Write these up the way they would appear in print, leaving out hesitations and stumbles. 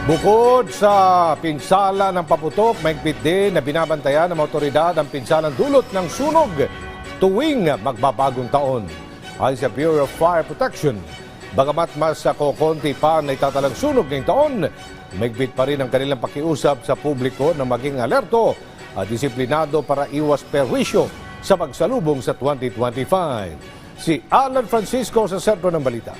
Bukod sa pinsala ng paputok, mahigpit din na binabantayan ng mga otoridad ang pinsalang dulot ng sunog tuwing magbabagong taon. Ayon sa Bureau of Fire Protection, bagamat mas kokonti pa na itatalang sunog ngayong taon, mahigpit pa rin ang kanilang pakiusap sa publiko na maging alerto at disiplinado para iwas perwisyo sa pagsalubong sa 2025. Si Alan Francisco sa sentro ng balita.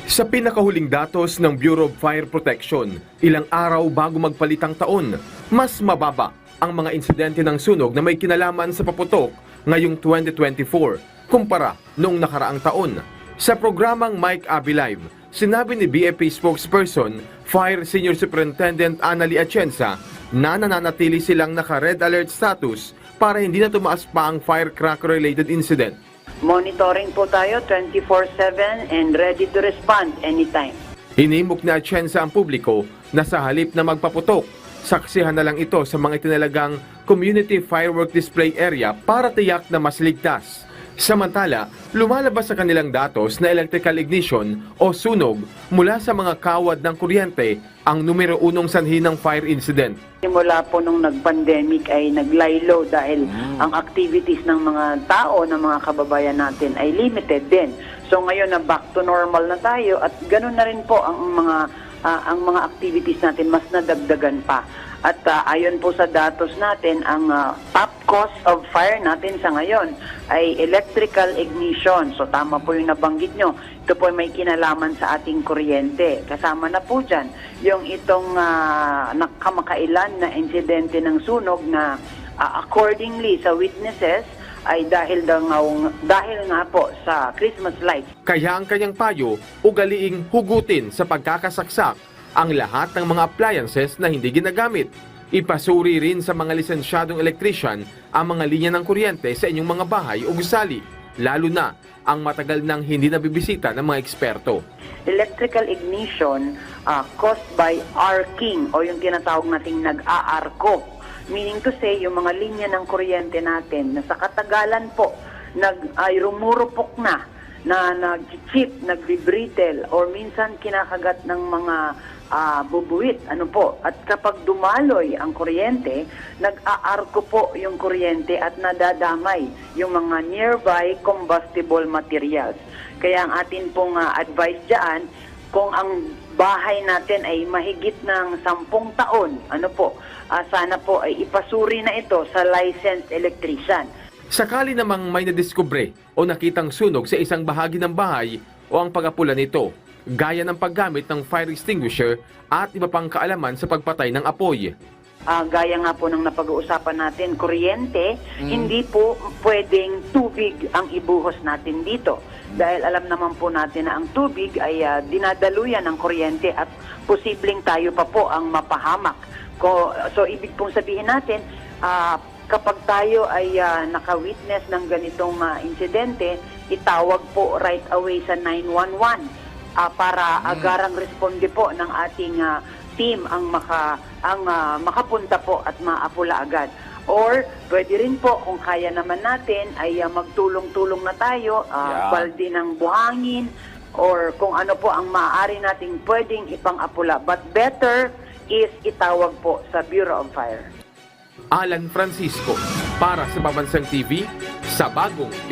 Sa pinakahuling datos ng Bureau of Fire Protection, ilang araw bago magpalit ang taon, mas mababa ang mga insidente ng sunog na may kinalaman sa paputok ngayong 2024 kumpara noong nakaraang taon. Sa programang Mike Abby Live, sinabi ni BFP spokesperson, Fire Senior Superintendent Annalie Atienza na nananatili silang naka-red alert status para hindi na tumaas pa ang firecracker-related incident. Monitoring po tayo 24/7 and ready to respond anytime. Hinimok na Atienza ang publiko na sa halip na magpaputok, saksihan na lang ito sa mga itinalagang community firework display area para tiyak na mas ligtas. Samantala, lumalabas sa kanilang datos na electrical ignition o sunog mula sa mga kawad ng kuryente ang numero 1 sanhi ng fire incident. Simula po nung nag-pandemic ay naglaylo dahil ang activities ng mga tao, ng mga kababayan natin ay limited din. So ngayon na back to normal na tayo at ganoon na rin po ang mga activities natin mas nadagdagan pa. At ayon po sa datos natin, ang top cause of fire natin sa ngayon ay electrical ignition. So tama po yung nabanggit nyo. Ito po may kinalaman sa ating kuryente. Kasama na po dyan yung itong kamakailan na insidente ng sunog na accordingly sa witnesses ay dahil nga po sa Christmas lights. Kaya ang kanyang payo, ugaliing hugutin sa pagkakasaksak ang lahat ng mga appliances na hindi ginagamit. Ipasuri rin sa mga lisensyadong electrician ang mga linya ng kuryente sa inyong mga bahay o gusali, lalo na ang matagal nang hindi nabibisita ng mga eksperto. Electrical ignition caused by arcing o yung tinatawag nating nag-aarko. Meaning to say, yung mga linya ng kuryente natin na sa katagalan po ay rumurupok na nag-chip, nag-vibritel, or minsan kinakagat ng mga bubuwit. At kapag dumaloy ang kuryente, nag-aarko po yung kuryente at nadadamay yung mga nearby combustible materials. Kaya ang atin pong advice dyan, kung ang bahay natin ay mahigit ng 10 taon, sana po ay ipasuri na ito sa licensed electrician. Sakali namang may nadiskubre o nakitang sunog sa isang bahagi ng bahay o ang pag-apula nito, gaya ng paggamit ng fire extinguisher at iba pang kaalaman sa pagpatay ng apoy. Gaya nga po ng napag-uusapan natin, kuryente, hindi po pwedeng tubig ang ibuhos natin dito. Dahil alam naman po natin na ang tubig ay dinadaluyan ng kuryente at posibleng tayo pa po ang mapahamak. So ibig pong sabihin natin, kapag tayo ay naka-witness ng ganitong insidente, itawag po right away sa 911 para agarang responde po ng ating team ang makapunta po at maapula agad. Or pwede rin po kung kaya naman natin ay magtulong-tulong na tayo, balde ng buhangin or kung ano po ang maaari nating pwedeng ipang-apula. But better is itawag po sa Bureau of Fire. Alan Francisco para sa Pambansang TV sa Bagong Pilipinas.